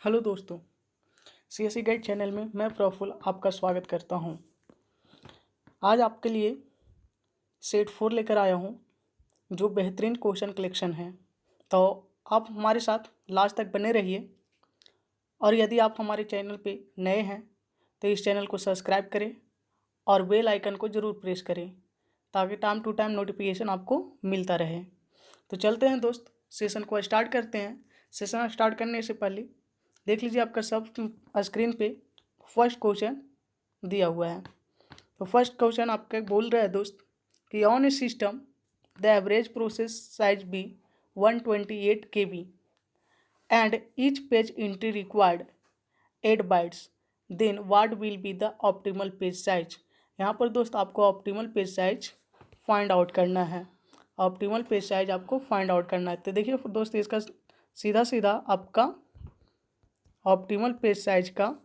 Hello दोस्तों, CSE guide channel में मैं प्रफुल्ल आपका स्वागत करता हूं। आज आपके लिए सेट 4 लेकर आया हूं, जो बेहतरीन क्वेश्चन कलेक्शन है। तो आप हमारे साथ लास्ट तक बने रहिए और यदि आप हमारे चैनल पे नए हैं तो इस चैनल को सब्सक्राइब करें और बेल आइकन को ज़रूर प्रेस करें ताकि टाइम टू टाइम नोटिफिकेशन आपको मिलता रहे। तो चलते हैं दोस्त, सेशन को स्टार्ट करते हैं। सेशन स्टार्ट करने से पहले देख लीजिए आपका सब स्क्रीन पे फर्स्ट क्वेश्चन दिया हुआ है। तो फर्स्ट क्वेश्चन आपका बोल रहा है दोस्त कि on a system the average process size be 128 KB and each page entry required 8 bytes, then what will be the optimal page size. यहाँ पर दोस्त आपको optimal page size find out करना है। ऑप्टिमल पेज साइज आपको find out करना है। तो देखिए दोस्त, इसका सीधा सीधा आपका ऑप्टिमल पेज साइज का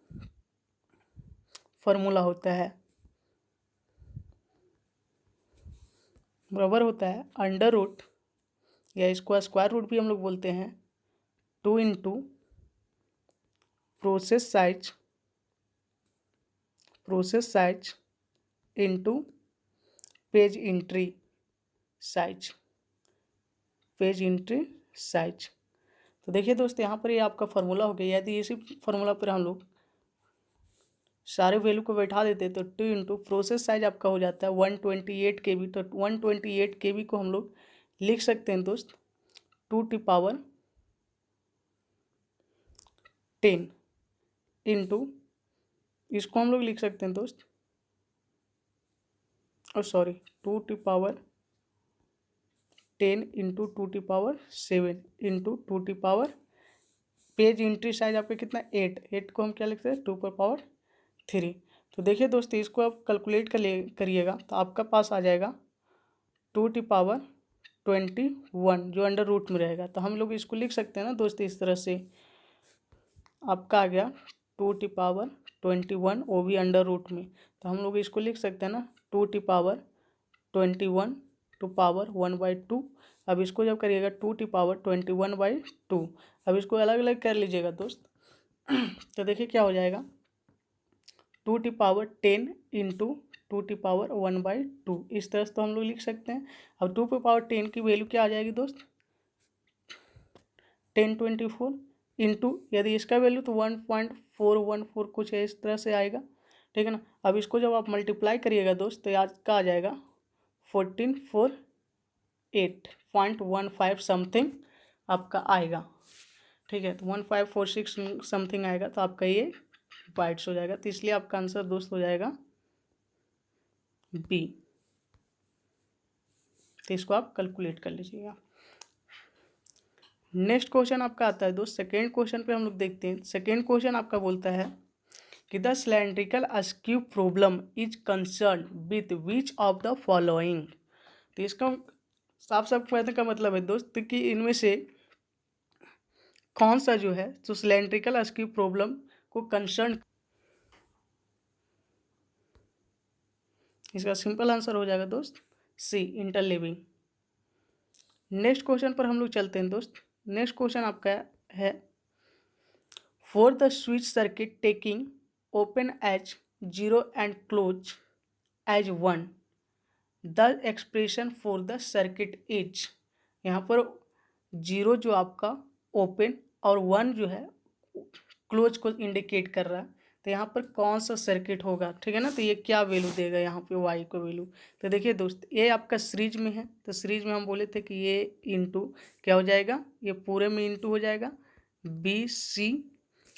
फॉर्मूला होता है, बराबर होता है अंडर रूट, या इसको स्क्वायर रूट भी हम लोग बोलते हैं, 2 into process size into page entry size. तो देखिए दोस्त, यहाँ पर ये आपका फार्मूला हो गया। यदि इसी फार्मूला पर हम लोग सारे वैल्यू को बैठा देते तो 2 इंटू प्रोसेस साइज आपका हो जाता है 128 KB। तो 128 KB को हम लोग लिख सकते हैं दोस्त 2 की पावर 10 इंटू, इसको हम लोग लिख सकते हैं दोस्त, और सॉरी 2 की पावर 10 इंटू 2 की पावर 7 इंटू 2 की पावर, पेज एंट्री साइज आपका कितना 8 को हम क्या लिखते हैं 2 पर पावर 3। तो देखिए दोस्तों, इसको आप कैलकुलेट करिएगा तो आपका पास आ जाएगा 2 की पावर 21, जो अंडर रूट में रहेगा। तो हम लोग इसको लिख सकते हैं ना दोस्तों, इस तरह से आपका आ गया 2 की पावर 21, वो भी अंडर रूट में। तो हम लोग इसको लिख सकते हैं ना 2 की पावर 21 टू पावर 1/2। अब इसको जब करिएगा 2 की पावर 21/2, अब इसको अलग अलग कर लीजिएगा दोस्त। तो देखिए क्या हो जाएगा 2 की पावर 10 इंटू 2 की पावर 1/2, इस तरह से तो हम लोग लिख सकते हैं। अब 2 की पावर 10 की वैल्यू क्या आ जाएगी दोस्त 1024 इंटू, यदि इसका वैल्यू तो 1.414 कुछ है, इस तरह से आएगा, ठीक है ना। अब इसको जब आप मल्टीप्लाई करिएगा दोस्त तो आज का आ जाएगा 1448.15 समथिंग आपका आएगा, ठीक है। तो 1546 समथिंग आएगा, तो आपका ये बाइट्स हो जाएगा। तो इसलिए आपका आंसर दोस्त हो जाएगा बी। तो इसको आप कैलकुलेट कर लीजिएगा। नेक्स्ट क्वेश्चन आपका आता है दोस्त, सेकेंड क्वेश्चन पे हम लोग देखते हैं। सेकेंड क्वेश्चन आपका बोलता है कि the cylindrical askew problem is concern with which of the following. तो इसका साफ साफ कहने का मतलब है दोस्त कि इनमें से कौन सा जो है तो सिलेंड्रिकल अस्क्यू प्रॉब्लम को कंसर्न, इसका सिंपल आंसर हो जाएगा दोस्त सी, इंटरलीविंग। नेक्स्ट क्वेश्चन पर हम लोग चलते हैं दोस्त। नेक्स्ट क्वेश्चन आपका है for the switch circuit taking open as 0 and close as 1 the expression for the circuit is. यहाँ पर 0 जो आपका ओपन और 1 जो है क्लोज को इंडिकेट कर रहा है। तो यहाँ पर कौन सा सर्किट होगा, ठीक है ना। तो ये क्या वैल्यू देगा यहाँ पे वाई को वैल्यू। तो देखिए दोस्त, ये आपका सीरीज में है, तो सीरीज में हम बोले थे कि ये इंटू क्या हो जाएगा, ये पूरे में इंटू हो जाएगा बी सी,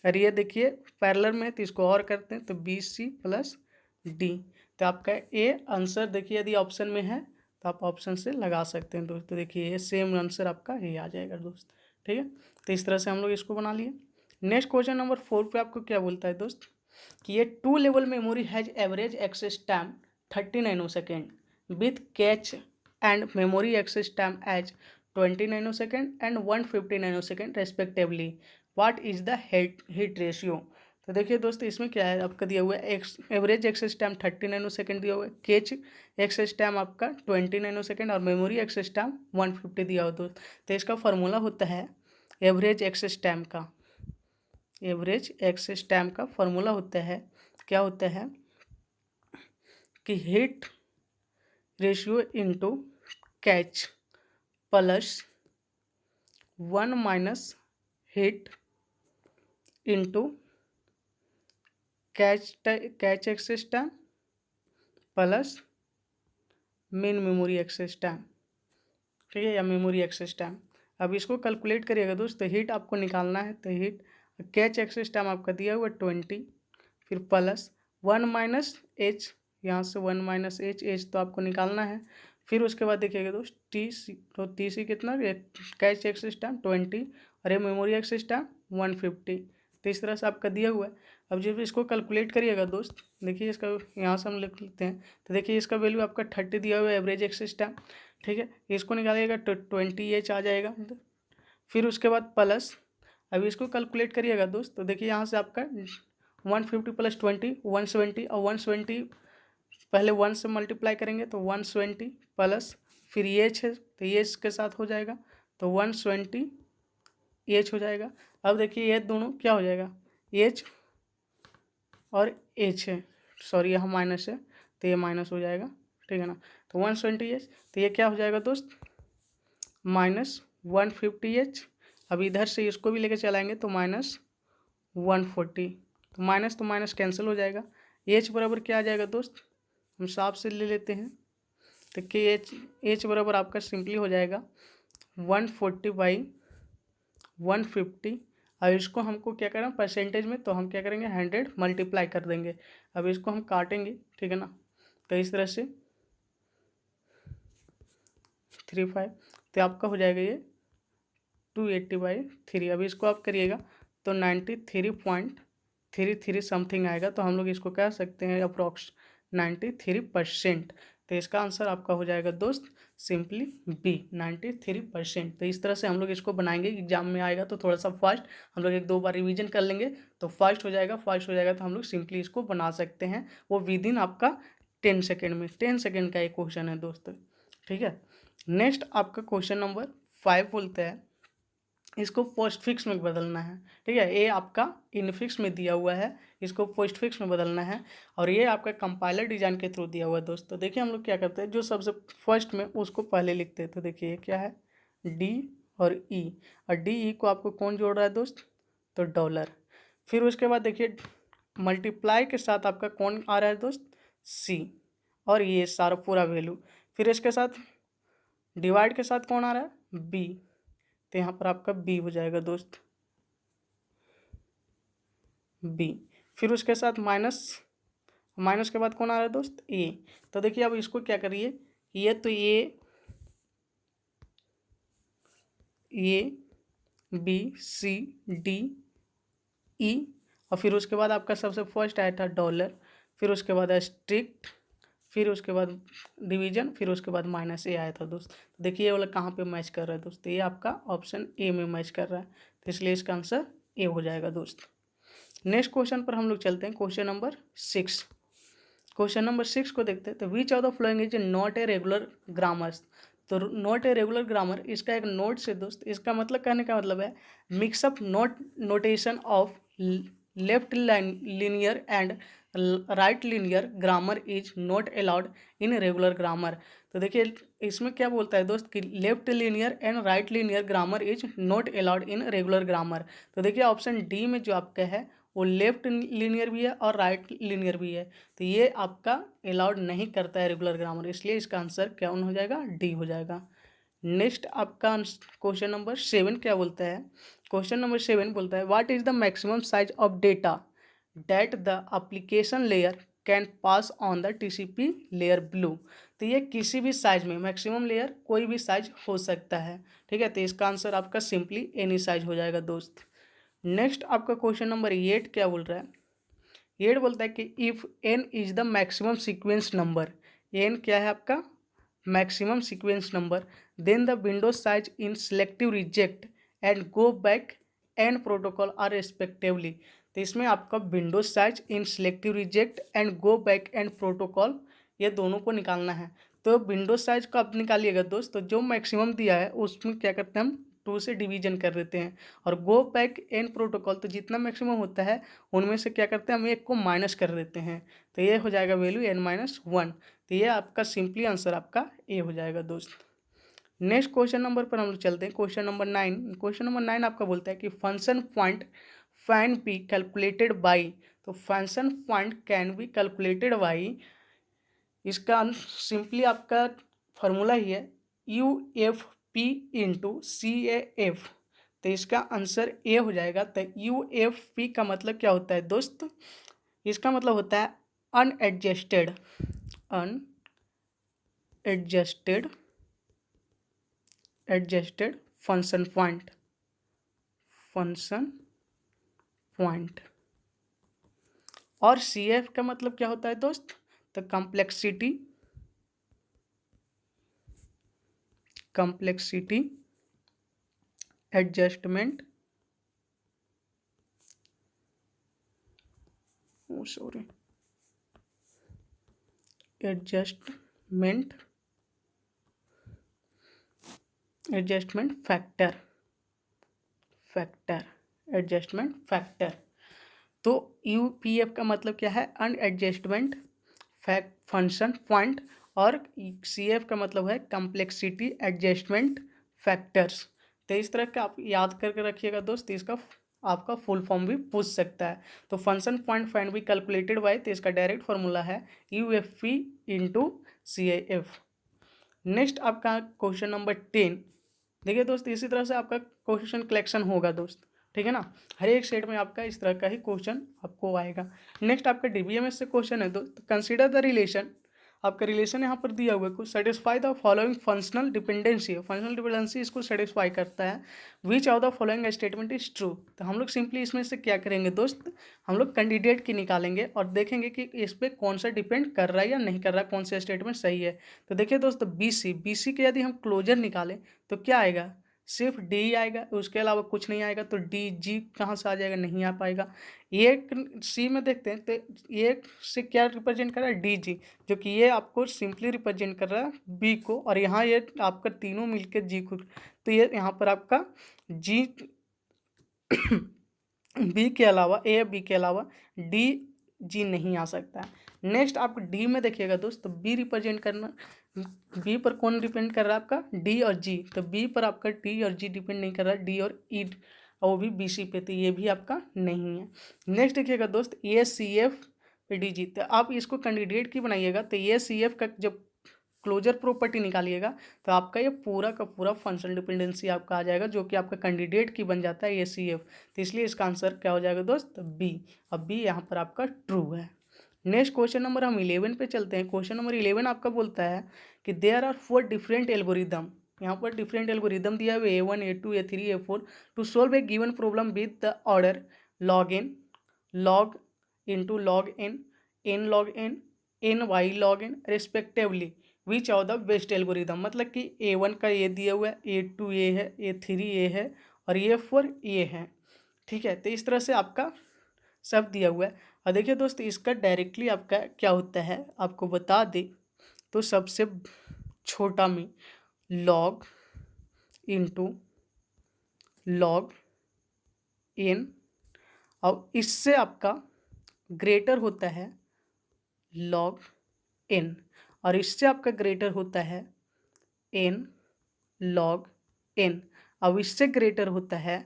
और ये देखिए पैरेलल में है तो इसको और करते हैं तो बी सी प्लस डी। तो आपका ये आंसर देखिए, यदि ऑप्शन में है तो आप ऑप्शन से लगा सकते हैं दोस्त। तो देखिए ये सेम आंसर आपका ये आ जाएगा दोस्त, ठीक है। तो इस तरह से हम लोग इसको बना लिए। नेक्स्ट क्वेश्चन नंबर 4 पे आपको क्या बोलता है दोस्त कि ये 2 level memory has average access time 30 nanosecond with cache and memory access time as 20 nanosecond and 150 nanosecond respectively, what is the hit ratio. तो देखिए दोस्तों, इसमें क्या है आपका दिया हुआ है एवरेज एक्सेस टाइम 30 नैनोसेकेंड दिया हुआ है, कैच एक्सेस टाइम आपका 20 नैनोसेकेंड और मेमोरी एक्सेस टाइम 150 दिया हुआ दोस्त। तो इसका फार्मूला होता है एवरेज एक्सेस टाइम का एवरेज एक्सेस टाइम का फॉर्मूला होता है, क्या होता है कि hit ratio into cache plus 1 minus hit into cache access time plus main memory access time, ठीक है, या मेमोरी एक्सेस टाइम। अब इसको कैलकुलेट करिएगा दोस्त, तो हीट आपको निकालना है, तो हीट कैच एक्सेस टाइम आपका दिया हुआ 20, फिर प्लस 1 माइनस एच, यहाँ से 1 माइनस एच तो आपको निकालना है। फिर उसके बाद देखिएगा दोस्त टी सी, तो टी सी कितना, कैच एक्सेस टाइम 20 और ये मेमोरी एक्सेस टाइम 150, तो इस तरह से आपका दिया हुआ है। अब जब इसको कैलकुलेट करिएगा दोस्त, देखिए इसका यहाँ से हम लिख लेते हैं, तो देखिए इसका वैल्यू आपका 30 दिया हुआ है एवरेज एक्सेस टाइम, ठीक है, इसको निकालिएगा तो 20H आ जाएगा। फिर उसके बाद प्लस, अभी इसको कैलकुलेट करिएगा दोस्त, तो देखिए यहाँ से आपका 150 प्लस 20 170, और 170 पहले 1 से मल्टीप्लाई करेंगे तो 120 प्लस फिर एच है, तो एच के साथ हो जाएगा तो 120 एच हो जाएगा। अब देखिए ये दोनों क्या हो जाएगा, एच और एच है, सॉरी यहाँ माइनस है तो ये माइनस हो जाएगा, ठीक है ना। तो 120H, तो ये क्या हो जाएगा दोस्त, माइनस 150H। अब इधर से इसको भी लेके चलाएंगे तो माइनस 140, तो माइनस कैंसिल हो जाएगा। एच बराबर क्या आ जाएगा दोस्त, हम साफ से ले लेते हैं, तो कि एच बराबर आपका सिंपली हो जाएगा 140/150। अब इसको हमको क्या करना परसेंटेज में, तो हम क्या करेंगे 100 मल्टीप्लाई कर देंगे। अब इसको हम काटेंगे, ठीक है ना, तो इस तरह से 35, तो आपका हो जाएगा ये 280/3। अभी इसको आप करिएगा तो 93.33 समथिंग आएगा, तो हम लोग इसको कह सकते हैं अप्रॉक्स 93%। तो इसका आंसर आपका हो जाएगा दोस्त सिंपली बी 93%। तो इस तरह से हम लोग इसको बनाएंगे, एग्जाम में आएगा तो थोड़ा सा फास्ट हम लोग 1-2 बार रिवीजन कर लेंगे तो फास्ट हो जाएगा तो हम लोग सिंपली इसको बना सकते हैं, वो विद इन आपका 10 सेकेंड में। 10 सेकेंड का एक क्वेश्चन है दोस्त, ठीक है। नेक्स्ट आपका क्वेश्चन नंबर 5 बोलते हैं इसको पोस्ट फिक्स में बदलना है, ठीक है, ये आपका इनफिक्स में दिया हुआ है, इसको पोस्ट फिक्स में बदलना है, और ये आपका कंपाइलर डिजाइन के थ्रू दिया हुआ है दोस्त। तो देखिए हम लोग क्या करते हैं, जो सबसे फर्स्ट में उसको पहले लिखते हैं, तो देखिए क्या है डी और ई, और डी ई को आपको कौन जोड़ रहा है दोस्त, तो डॉलर। फिर उसके बाद देखिए मल्टीप्लाई के साथ आपका कौन आ रहा है दोस्त, सी, और ये सारा पूरा वैल्यू। फिर इसके साथ डिवाइड के साथ कौन आ रहा है, बी, तो यहाँ पर आपका बी हो जाएगा दोस्त, बी। फिर उसके साथ माइनस के बाद कौन आ रहा है दोस्त, ए। तो देखिए अब इसको क्या करिए, ये तो A B C D E, और फिर उसके बाद आपका सबसे फर्स्ट आया था डॉलर, फिर उसके बाद स्ट्रिक्ट, फिर उसके बाद डिवीजन, फिर उसके बाद माइनस ए आया था दोस्त। तो देखिए ये वाला कहाँ पे मैच कर रहा है दोस्त, ये आपका ऑप्शन ए में मैच कर रहा है, तो इसलिए इसका आंसर ए हो जाएगा दोस्त। नेक्स्ट क्वेश्चन पर हम लोग चलते हैं, क्वेश्चन नंबर 6। क्वेश्चन नंबर 6 को देखते हैं, तो which of the following is not a regular grammar. तो नॉट ए रेगुलर ग्रामर, इसका एक नोट से दोस्त, इसका मतलब कहने का मतलब है mixup notation of left linear and right linear grammar is not allowed in regular grammar. तो देखिए इसमें क्या बोलता है दोस्त कि left linear and right linear grammar is not allowed in regular grammar. तो देखिए ऑप्शन डी में जो आपका है वो लेफ्ट लीनियर भी है और राइट लीनियर भी है, तो ये आपका अलाउड नहीं करता है रेगुलर ग्रामर, इसलिए इसका आंसर क्या हो जाएगा, डी हो जाएगा। नेक्स्ट आपका क्वेश्चन नंबर 7 क्या बोलता है, क्वेश्चन नंबर 7 बोलता है what is the maximum size of data that the application layer can pass on the TCP layer blue. तो ये किसी भी साइज में, मैक्सिमम लेयर कोई भी साइज हो सकता है, ठीक है, तो इसका आंसर आपका सिंपली एनी साइज हो जाएगा दोस्त। नेक्स्ट आपका क्वेश्चन नंबर 8 क्या बोल रहा है, 8 बोलता है कि if N is the maximum sequence number, N क्या है आपका maximum sequence number, then the window size in selective reject and go back and protocol are respectively. तो इसमें आपका window size in selective reject and go back and protocol ये दोनों को निकालना है। तो विंडो साइज को आप निकालिएगा दोस्त, तो जो मैक्सिमम दिया है उसमें क्या करते हैं हम 2 से डिवीजन कर देते हैं, और गो बैक एन प्रोटोकॉल तो जितना मैक्सिमम होता है उनमें से क्या करते हैं, हम एक को माइनस कर देते हैं, तो ये हो जाएगा वैल्यू n-1। तो ये आपका सिंपली आंसर आपका ए हो जाएगा दोस्त। नेक्स्ट क्वेश्चन नंबर पर हम लोग चलते हैं, क्वेश्चन नंबर 9। क्वेश्चन नंबर 9 आपका बोलता है कि function point can be calculated by, तो function point can be calculated by, इसका सिंपली आपका फार्मूला ही है U F P into C A F, तो इसका आंसर ए हो जाएगा। तो यू एफ पी का मतलब क्या होता है दोस्त, इसका मतलब होता है अनएडजस्टेड, एडजस्टेड फंक्शन पॉइंट। और सी एफ का मतलब क्या होता है दोस्त, तो कम्प्लेक्सिटी एडजस्टमेंट एडजस्टमेंट फैक्टर। तो यूपीएफ का मतलब क्या है, अनएडजस्टमेंट फंक्शन पॉइंट, और सीएफ का मतलब है कम्प्लेक्सिटी एडजस्टमेंट फैक्टर्स। तो इस तरह का आप याद करके रखिएगा दोस्त, इसका आपका फुल फॉर्म भी पूछ सकता है। तो function point find be calculated by, तो इसका डायरेक्ट फार्मूला है यूएफपी इंटू सीएएफ। नेक्स्ट आपका क्वेश्चन नंबर 10। देखिए दोस्त, इसी तरह से आपका क्वेश्चन कलेक्शन होगा दोस्त, ठीक है ना, हर एक सेट में आपका इस तरह का ही क्वेश्चन आपको आएगा। नेक्स्ट आपका डीबीएमएस से क्वेश्चन है दोस्त, कंसीडर द रिलेशन, आपका रिलेशन यहाँ पर दिया हुआ है, कुछ satisfy the following functional dependency है, फंक्शनल डिपेंडेंसी इसको सेटिस्फाई करता है। Which of the following statement is true, तो हम लोग सिंपली इसमें से क्या करेंगे दोस्त, हम लोग कैंडिडेट की निकालेंगे और देखेंगे कि इस पर कौन सा डिपेंड कर रहा है या नहीं कर रहा है, कौन सा स्टेटमेंट सही है। तो देखिए दोस्त, बी सी के यदि हम क्लोजर निकालें तो क्या आएगा, सिर्फ डी आएगा, उसके अलावा कुछ नहीं आएगा। तो डी जी कहाँ से आ जाएगा, नहीं आ पाएगा। एक सी में देखते हैं, तो एक से क्या रिप्रेजेंट कर रहा है, डी जी, जो कि ये आपको सिंपली रिप्रेजेंट कर रहा है बी को, और यहाँ ये आपका तीनों मिलकर जी को, तो ये यहाँ पर आपका जी बी के अलावा, ए बी के अलावा डी जी नहीं आ सकता है। नेक्स्ट आप डी में देखिएगा दोस्त, तो बी रिप्रेजेंट करना, बी पर कौन डिपेंड कर रहा है, आपका डी और जी, तो बी पर आपका डी और जी डिपेंड नहीं कर रहा है, डी और ई, और वो भी बी सी पे, तो ये भी आपका नहीं है। नेक्स्ट देखिएगा दोस्त, ए सी एफ पे डी जी, तो आप इसको कैंडिडेट की बनाइएगा, तो ए सी एफ का जब क्लोजर प्रॉपर्टी निकालिएगा तो आपका ये पूरा का पूरा फंक्शनल डिपेंडेंसी आपका आ जाएगा, जो कि आपका कैंडिडेट की बन जाता है ए सी एफ। तो इसलिए इसका आंसर क्या हो जाएगा दोस्त, बी। अब बी यहाँ पर आपका ट्रू है। नेक्स्ट क्वेश्चन नंबर हम 11 पे चलते हैं। क्वेश्चन नंबर 11 आपका बोलता है कि देयर आर 4 डिफरेंट एल्गोरिदम, यहाँ पर डिफरेंट एल्गोरिदम दिया हुआ है A1 A2 A3 A4 to solve a given problem with the order log n, log into log n, n log n, n y log n respectively, which of the best algorithm, मतलब कि A1 का ये दिया हुआ है, A2 ये है, A3 ये है, और A4 ये है, ठीक है। तो इस तरह से आपका सब दिया हुआ है। और देखिए दोस्त, इसका डायरेक्टली आपका क्या होता है आपको बता दे, तो सबसे छोटा में लॉग इंटू लॉग एन, और इससे आपका ग्रेटर होता है लॉग एन, और इससे आपका ग्रेटर होता है एन लॉग एन, अब इससे ग्रेटर होता है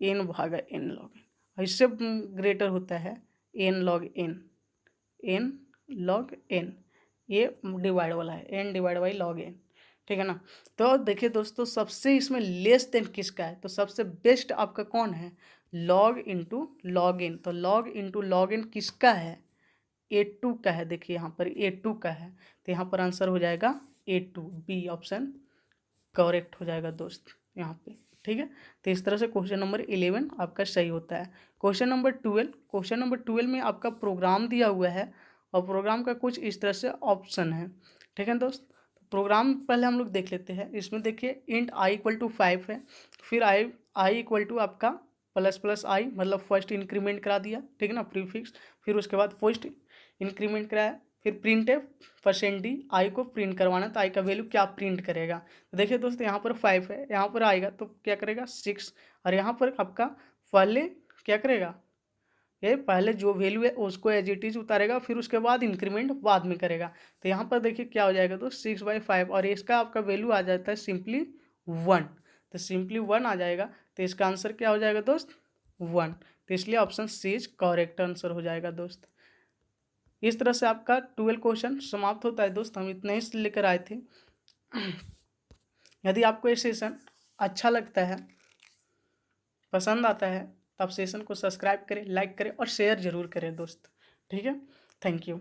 एन भागा एन लॉग एन, और इससे ग्रेटर होता है एन लॉग एन, ये डिवाइड वाला है, n divide by log n, ठीक है ना। तो देखिए दोस्तों, सबसे इसमें लेस देन किसका है, तो सबसे बेस्ट आपका कौन है, लॉग इंटू लॉग एन। तो लॉग इंटू लॉग एन किसका है, A2 का है। देखिए यहाँ पर A2 का है, तो यहाँ पर आंसर हो जाएगा A2, बी ऑप्शन करेक्ट हो जाएगा दोस्त यहाँ पे, ठीक है। तो इस तरह से क्वेश्चन नंबर 11 आपका सही होता है। क्वेश्चन नंबर 12 में आपका प्रोग्राम दिया हुआ है, और प्रोग्राम का कुछ इस तरह से ऑप्शन है, ठीक है दोस्त। प्रोग्राम पहले हम लोग देख लेते हैं। इसमें देखिए इंट i इक्वल टू 5 है, फिर आई इक्वल टू आपका प्लस आई, मतलब फर्स्ट इंक्रीमेंट करा दिया, ठीक है ना, प्रीफिक्स, फिर उसके बाद फर्स्ट इंक्रीमेंट कराया, फिर प्रिंट है परसेंट डी, आई को प्रिंट करवाना, तो आई का वैल्यू क्या प्रिंट करेगा। तो देखिए दोस्तों यहाँ पर 5 है, यहाँ पर आएगा तो क्या करेगा 6, और यहाँ पर आपका पहले क्या करेगा, ये पहले जो वैल्यू है उसको एज इट इज उतारेगा, फिर उसके बाद इंक्रीमेंट बाद में करेगा। तो यहाँ पर देखिए क्या हो जाएगा दोस्त 6/5, और इसका आपका वैल्यू आ जाता है सिंपली 1, तो सिंपली 1 आ जाएगा। तो इसका आंसर क्या हो जाएगा दोस्त 1, तो इसलिए option C is correct answer हो जाएगा दोस्त। इस तरह से आपका 12 क्वेश्चन समाप्त होता है दोस्त, हम इतने ही लेकर आए थे। यदि आपको ये सेशन अच्छा लगता है, पसंद आता है, तो आप सेशन को सब्सक्राइब करें, लाइक करें और शेयर जरूर करें दोस्त। ठीक है, थैंक यू।